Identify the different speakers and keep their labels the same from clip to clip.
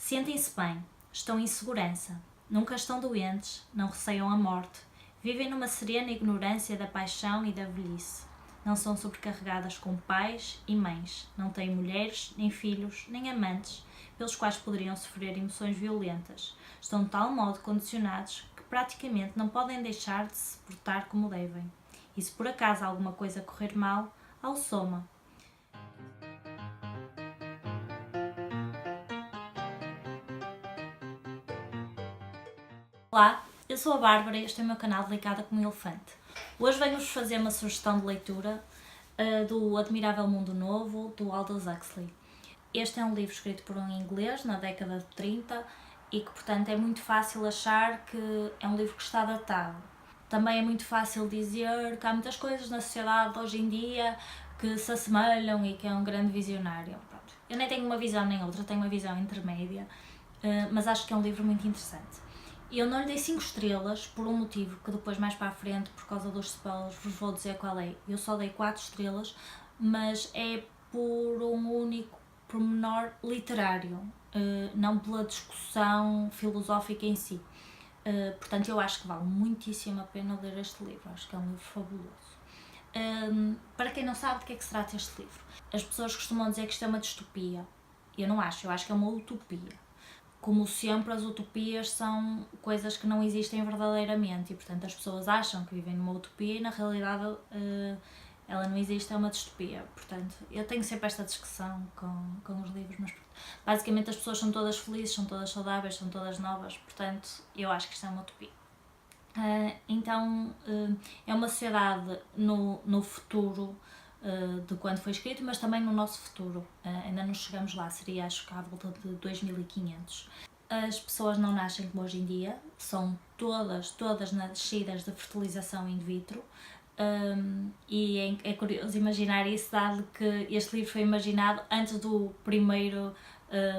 Speaker 1: Sentem-se bem, estão em segurança, nunca estão doentes, não receiam a morte, vivem numa serena ignorância da paixão e da velhice. Não são sobrecarregadas com pais e mães, não têm mulheres, nem filhos, nem amantes, pelos quais poderiam sofrer emoções violentas. Estão de tal modo condicionados que praticamente não podem deixar de se portar como devem. E se por acaso alguma coisa correr mal, ao soma. Olá, eu sou a Bárbara e este é o meu canal Delicada como um Elefante. Hoje venho-vos fazer uma sugestão de leitura do Admirável Mundo Novo, do Aldous Huxley. Este é um livro escrito por um inglês na década de 30 e que, portanto, é muito fácil achar que é um livro que está datado. Também é muito fácil dizer que há muitas coisas na sociedade de hoje em dia que se assemelham e que é um grande visionário. Pronto. Eu nem tenho uma visão nem outra, tenho uma visão intermédia, mas acho que é um livro muito interessante. Eu não lhe dei 5 estrelas por um motivo que depois mais para a frente, por causa dos spoilers, vos vou dizer qual é. Eu só dei 4 estrelas, mas é por um único pormenor literário, não pela discussão filosófica em si. Portanto, eu acho que vale muitíssimo a pena ler este livro, acho que é um livro fabuloso. Para quem não sabe de que é que se trata este livro, as pessoas costumam dizer que isto é uma distopia. Eu não acho, eu acho que é uma utopia. Como sempre, as utopias são coisas que não existem verdadeiramente e, portanto, as pessoas acham que vivem numa utopia e, na realidade, ela não existe, é uma distopia. Portanto, eu tenho sempre esta discussão com os livros, mas basicamente as pessoas são todas felizes, são todas saudáveis, são todas novas, portanto, eu acho que isto é uma utopia. Então, é uma sociedade no futuro de quando foi escrito, mas também no nosso futuro. Ainda não chegamos lá, seria acho que à volta de 2500. As pessoas não nascem como hoje em dia, são todas nascidas de fertilização in vitro. E é curioso imaginar isso, dado que este livro foi imaginado antes do primeiro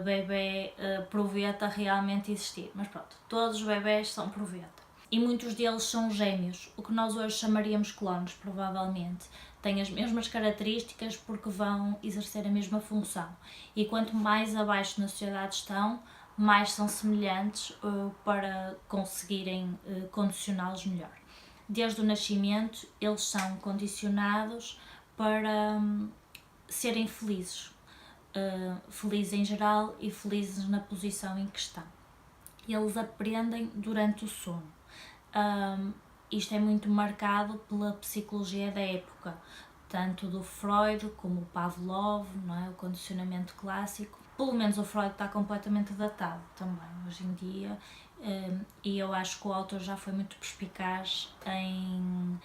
Speaker 1: bebê proveta realmente existir. Mas pronto, todos os bebés são proveta. E muitos deles são gêmeos, o que nós hoje chamaríamos clones, provavelmente. Têm as mesmas características porque vão exercer a mesma função. E quanto mais abaixo na sociedade estão, mais são semelhantes para conseguirem condicioná-los melhor. Desde o nascimento, eles são condicionados para serem felizes. Felizes em geral e felizes na posição em que estão. Eles aprendem durante o sono. Isto é muito marcado pela psicologia da época, tanto do Freud como o Pavlov, não é? O condicionamento clássico. Pelo menos o Freud está completamente datado também, hoje em dia, e eu acho que o autor já foi muito perspicaz em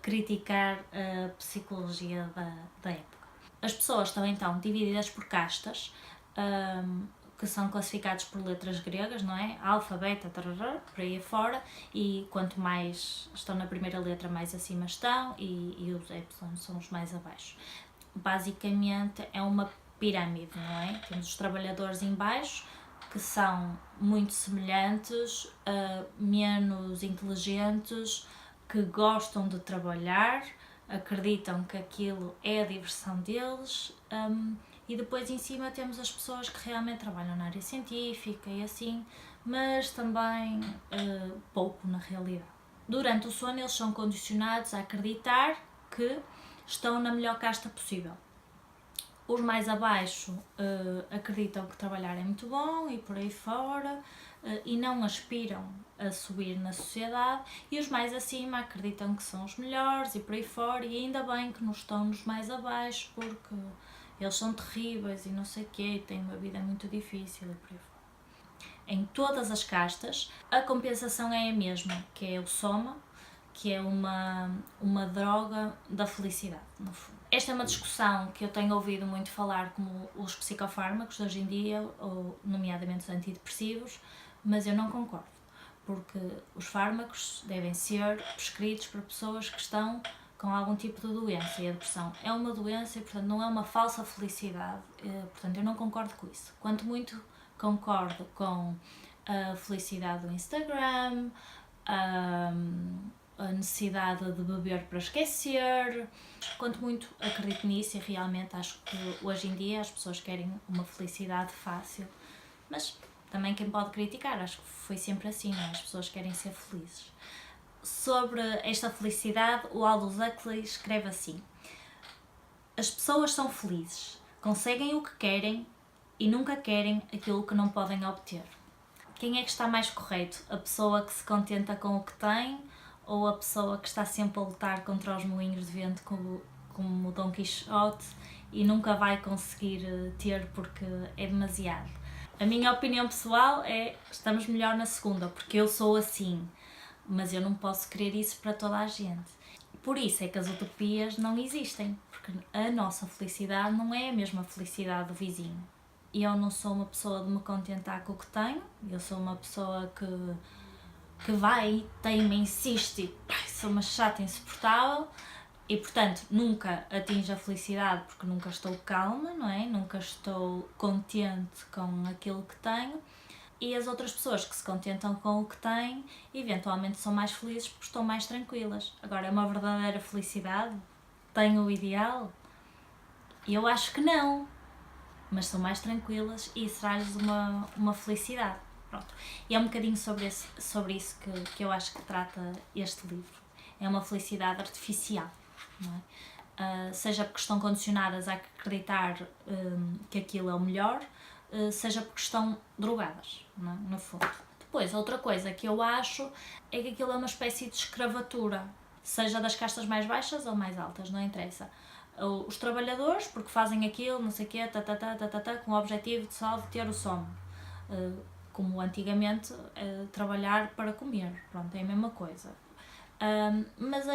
Speaker 1: criticar a psicologia da época. As pessoas estão então divididas por castas, que são classificados por letras gregas, não é? Alfa, beta, tarará, por aí afora, e quanto mais estão na primeira letra, mais acima estão, e os Y são os mais abaixo. Basicamente é uma pirâmide, não é? Temos os trabalhadores em baixo, que são muito semelhantes, menos inteligentes, que gostam de trabalhar, acreditam que aquilo é a diversão deles, e depois em cima temos as pessoas que realmente trabalham na área científica e assim, mas também pouco na realidade. Durante o sono eles são condicionados a acreditar que estão na melhor casta possível. Os mais abaixo acreditam que trabalhar é muito bom e por aí fora, e não aspiram a subir na sociedade, e os mais acima acreditam que são os melhores e por aí fora, e ainda bem que não estão nos mais abaixo, porque eles são terríveis e não sei o quê, e têm uma vida muito difícil e por aí fora. Em todas as castas, a compensação é a mesma, que é o soma, que é uma droga da felicidade, no fundo. Esta é uma discussão que eu tenho ouvido muito falar como os psicofármacos de hoje em dia, ou nomeadamente os antidepressivos, mas eu não concordo, porque os fármacos devem ser prescritos para pessoas que estão com algum tipo de doença, e a depressão é uma doença e, portanto, não é uma falsa felicidade, portanto, eu não concordo com isso. Quanto muito concordo com a felicidade do Instagram, a necessidade de beber para esquecer, quanto muito acredito nisso, e realmente acho que hoje em dia as pessoas querem uma felicidade fácil Mas também quem pode criticar, acho que foi sempre assim, não é? As pessoas querem ser felizes. Sobre esta felicidade, o Aldous Huxley escreve assim: as pessoas são felizes, conseguem o que querem e nunca querem aquilo que não podem obter. Quem é que está mais correto? A pessoa que se contenta com o que tem ou a pessoa que está sempre a lutar contra os moinhos de vento como o Dom Quixote e nunca vai conseguir ter porque é demasiado? A minha opinião pessoal é: estamos melhor na segunda, porque eu sou assim, mas eu não posso querer isso para toda a gente. Por isso é que as utopias não existem, porque a nossa felicidade não é a mesma felicidade do vizinho. E eu não sou uma pessoa de me contentar com o que tenho, eu sou uma pessoa que vai, teima, insiste, sou uma chata insuportável e, portanto, nunca atinjo a felicidade porque nunca estou calma, não é? Nunca estou contente com aquilo que tenho. E as outras pessoas que se contentam com o que têm, eventualmente são mais felizes porque estão mais tranquilas. Agora, é uma verdadeira felicidade? Tenho o ideal? Eu acho que não, mas são mais tranquilas e será-lhes uma felicidade. Pronto. E é um bocadinho sobre isso que eu acho que trata este livro. É uma felicidade artificial, não é? Seja porque estão condicionadas a acreditar que aquilo é o melhor, seja porque estão drogadas, não é? No fundo. Depois, outra coisa que eu acho é que aquilo é uma espécie de escravatura, seja das castas mais baixas ou mais altas, não interessa. Os trabalhadores, porque fazem aquilo, não sei o quê, com o objetivo de só de ter o sono. Como antigamente, trabalhar para comer, pronto, é a mesma coisa. Mas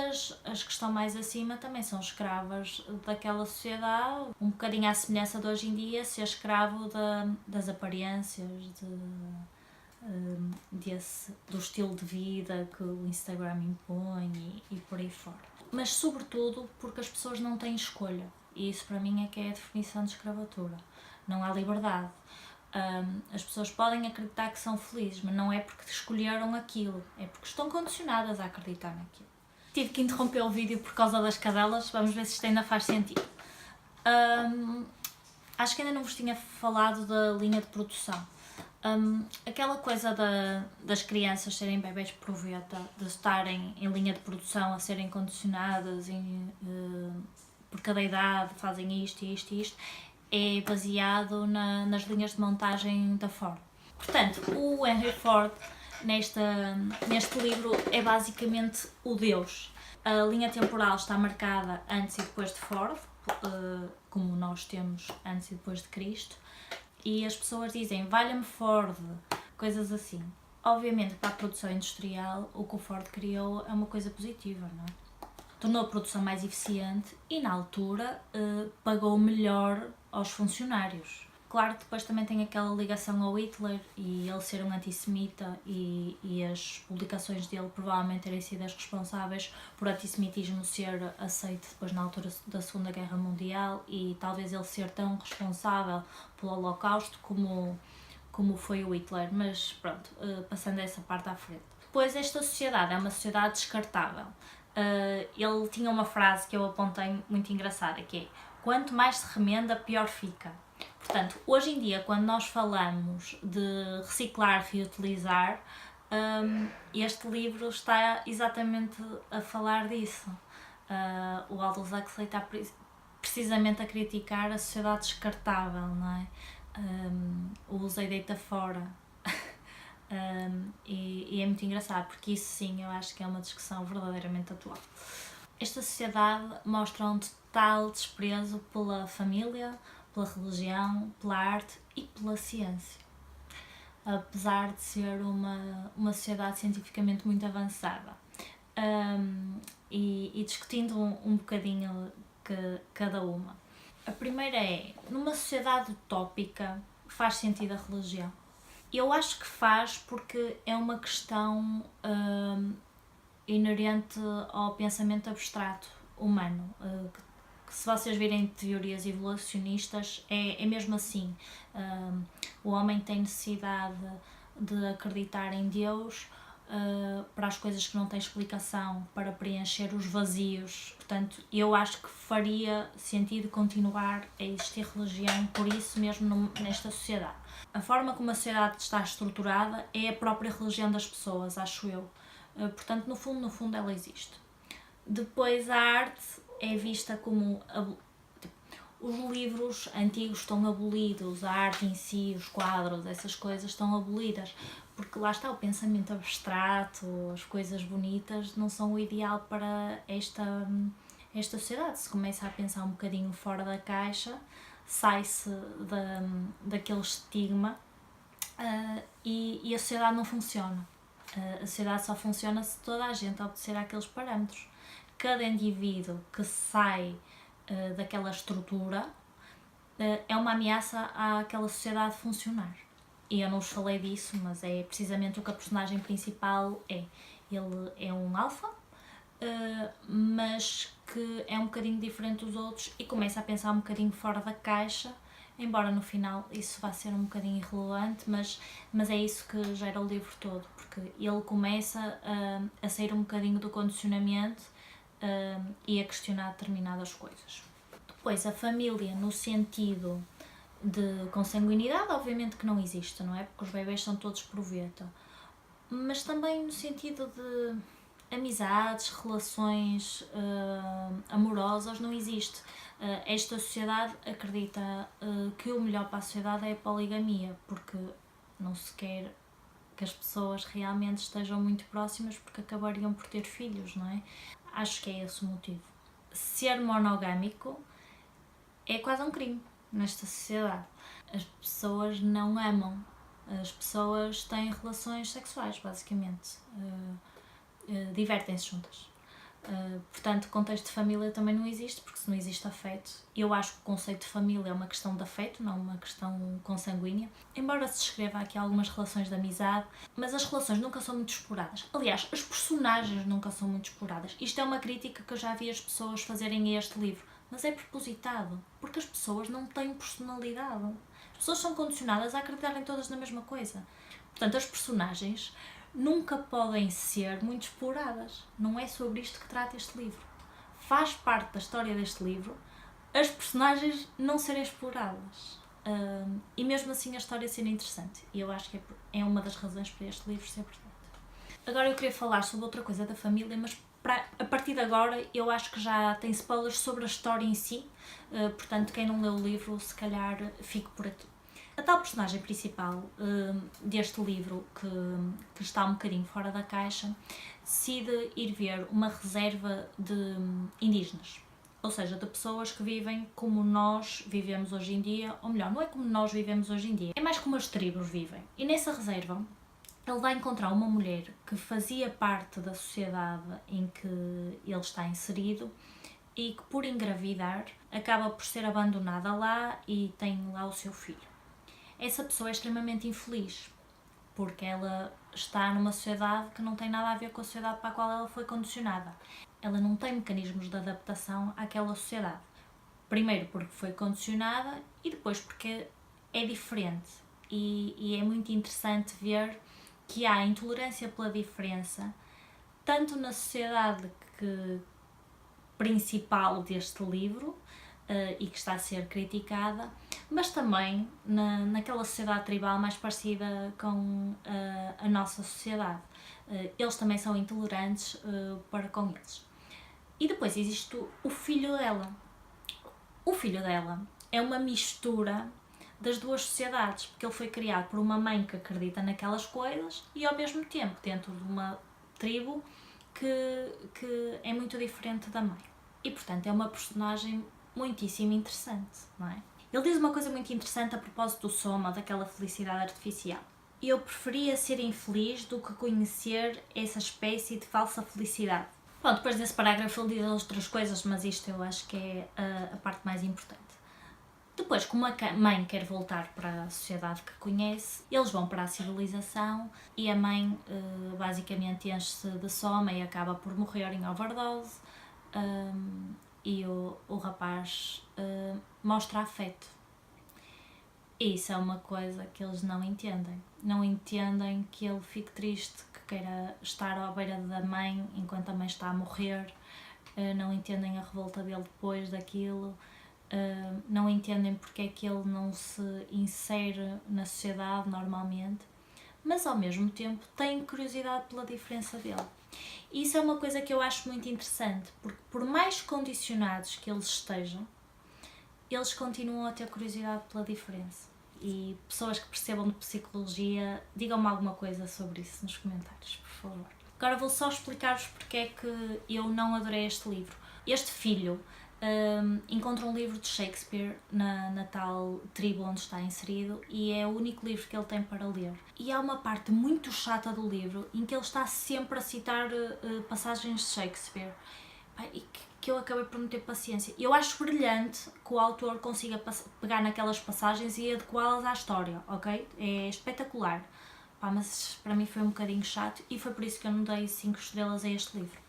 Speaker 1: as que estão mais acima também são escravas daquela sociedade, um bocadinho à semelhança de hoje em dia ser escravo das aparências, do estilo de vida que o Instagram impõe e por aí fora. Mas sobretudo porque as pessoas não têm escolha, e isso para mim é que é a definição de escravatura. Não há liberdade. As pessoas podem acreditar que são felizes, mas não é porque escolheram aquilo, é porque estão condicionadas a acreditar naquilo. Tive que interromper o vídeo por causa das cadelas, vamos ver se isto ainda faz sentido. Acho que ainda não vos tinha falado da linha de produção. Aquela coisa das crianças serem bebés proveta, de estarem em linha de produção a serem condicionadas por cada idade, fazem isto, é baseado nas linhas de montagem da Ford. Portanto, o Henry Ford neste livro é basicamente o Deus. A linha temporal está marcada antes e depois de Ford, como nós temos antes e depois de Cristo, e as pessoas dizem valha-me Ford, coisas assim. Obviamente, para a produção industrial, o que o Ford criou é uma coisa positiva, não é? Tornou a produção mais eficiente e, na altura, pagou melhor aos funcionários. Claro que depois também tem aquela ligação ao Hitler e ele ser um antissemita e as publicações dele provavelmente terem sido as responsáveis por antissemitismo ser aceito depois na altura da Segunda Guerra Mundial e talvez ele ser tão responsável pelo Holocausto como foi o Hitler, mas pronto, passando essa parte à frente. Depois, esta sociedade é uma sociedade descartável. Ele tinha uma frase que eu apontei muito engraçada, que é: quanto mais se remenda, pior fica. Portanto, hoje em dia, quando nós falamos de reciclar, reutilizar, este livro está exatamente a falar disso. O Aldous Huxley está precisamente a criticar a sociedade descartável, não é? O usa e deita fora. E é muito engraçado, porque isso sim eu acho que é uma discussão verdadeiramente atual. Esta sociedade mostra um total desprezo pela família, pela religião, pela arte e pela ciência. Apesar de ser uma sociedade cientificamente muito avançada. E discutindo um bocadinho cada uma. A primeira é: numa sociedade utópica, faz sentido a religião? Eu acho que faz, porque é uma questão inerente ao pensamento abstrato humano. Que se vocês virem teorias evolucionistas, é mesmo assim. O homem tem necessidade de acreditar em Deus para as coisas que não têm explicação, para preencher os vazios. Portanto, eu acho que faria sentido continuar a existir religião por isso mesmo nesta sociedade. A forma como a sociedade está estruturada é a própria religião das pessoas, acho eu. Portanto, no fundo ela existe. Depois a arte é vista como... Os livros antigos estão abolidos, a arte em si, os quadros, essas coisas estão abolidas, porque lá está o pensamento abstrato, as coisas bonitas não são o ideal para esta sociedade. Se começa a pensar um bocadinho fora da caixa, sai-se daquele estigma e a sociedade não funciona. A sociedade só funciona se toda a gente obedecer àqueles parâmetros. Cada indivíduo que sai daquela estrutura é uma ameaça àquela sociedade funcionar. E eu não vos falei disso, mas é precisamente o que a personagem principal é. Ele é um alfa, mas que é um bocadinho diferente dos outros e começa a pensar um bocadinho fora da caixa, embora no final isso vá ser um bocadinho irrelevante, mas é isso que gera o livro todo, porque ele começa a sair um bocadinho do condicionamento e a questionar determinadas coisas. Depois, a família, no sentido de consanguinidade, obviamente que não existe, não é? Porque os bebés são todos por veta. Mas também no sentido de amizades, relações amorosas, não existe. Esta sociedade acredita que o melhor para a sociedade é a poligamia, porque não se quer que as pessoas realmente estejam muito próximas porque acabariam por ter filhos, não é? Acho que é esse o motivo. Ser monogâmico é quase um crime nesta sociedade. As pessoas não amam, as pessoas têm relações sexuais, basicamente. Divertem-se juntas. Portanto, o contexto de família também não existe, porque se não existe afeto, eu acho que o conceito de família é uma questão de afeto, não uma questão consanguínea, embora se escreva aqui algumas relações de amizade, mas as relações nunca são muito exploradas. Aliás, as personagens nunca são muito exploradas. Isto é uma crítica que eu já vi as pessoas fazerem a este livro, mas é propositado, porque as pessoas não têm personalidade. As pessoas são condicionadas a acreditarem todas na mesma coisa. Portanto, as personagens nunca podem ser muito exploradas. Não é sobre isto que trata este livro. Faz parte da história deste livro as personagens não serem exploradas. E mesmo assim a história ser interessante. E eu acho que é uma das razões para este livro ser brilhante. Agora eu queria falar sobre outra coisa da família, mas a partir de agora eu acho que já tem spoilers sobre a história em si. Portanto, quem não leu o livro, se calhar fique por aqui. A tal personagem principal deste livro, que está um bocadinho fora da caixa, decide ir ver uma reserva de indígenas. Ou seja, de pessoas que vivem como nós vivemos hoje em dia, ou melhor, não é como nós vivemos hoje em dia, é mais como as tribos vivem. E nessa reserva ele vai encontrar uma mulher que fazia parte da sociedade em que ele está inserido e que, por engravidar, acaba por ser abandonada lá e tem lá o seu filho. Essa pessoa é extremamente infeliz, porque ela está numa sociedade que não tem nada a ver com a sociedade para a qual ela foi condicionada. Ela não tem mecanismos de adaptação àquela sociedade. Primeiro porque foi condicionada e depois porque é diferente. E é muito interessante ver que há intolerância pela diferença, tanto na sociedade principal deste livro, e que está a ser criticada, mas também naquela sociedade tribal mais parecida com a nossa sociedade. Eles também são intolerantes para com eles. E depois existe o filho dela. O filho dela é uma mistura das duas sociedades, porque ele foi criado por uma mãe que acredita naquelas coisas e ao mesmo tempo dentro de uma tribo que é muito diferente da mãe. E portanto é uma personagem muitíssimo interessante, não é? Ele diz uma coisa muito interessante a propósito do soma, daquela felicidade artificial. Eu preferia ser infeliz do que conhecer essa espécie de falsa felicidade. Pronto, depois desse parágrafo ele diz outras coisas, mas isto eu acho que é a parte mais importante. Depois, como a mãe quer voltar para a sociedade que conhece, eles vão para a civilização e a mãe basicamente enche-se de soma e acaba por morrer em overdose. E o rapaz mostra afeto. E isso é uma coisa que eles não entendem. Não entendem que ele fique triste, que queira estar à beira da mãe enquanto a mãe está a morrer. Não entendem a revolta dele depois daquilo. Não entendem porque é que ele não se insere na sociedade normalmente. Mas ao mesmo tempo têm curiosidade pela diferença dele. E isso é uma coisa que eu acho muito interessante, porque por mais condicionados que eles estejam, eles continuam a ter curiosidade pela diferença. E pessoas que percebam de psicologia, digam-me alguma coisa sobre isso nos comentários, por favor. Agora vou só explicar-vos porque é que eu não adorei este livro. Este filho encontra um livro de Shakespeare na tal tribo onde está inserido e é o único livro que ele tem para ler. E há uma parte muito chata do livro em que ele está sempre a citar passagens de Shakespeare e que eu acabei por não ter paciência. Eu acho brilhante que o autor consiga pegar naquelas passagens e adequá-las à história, ok? É espetacular. Mas para mim foi um bocadinho chato e foi por isso que eu não dei 5 estrelas a este livro.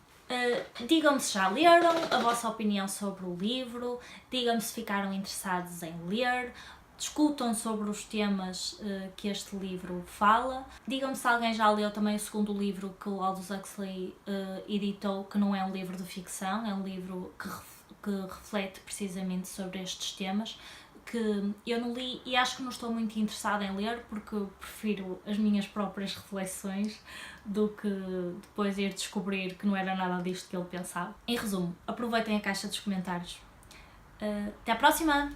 Speaker 1: Digam-me se já leram, a vossa opinião sobre o livro, digam-me se ficaram interessados em ler, discutam sobre os temas que este livro fala, digam-me se alguém já leu também o segundo livro que o Aldous Huxley editou, que não é um livro de ficção, é um livro que reflete precisamente sobre estes temas, que eu não li e acho que não estou muito interessada em ler porque prefiro as minhas próprias reflexões do que depois ir descobrir que não era nada disto que ele pensava. Em resumo, aproveitem a caixa dos comentários. Até à próxima!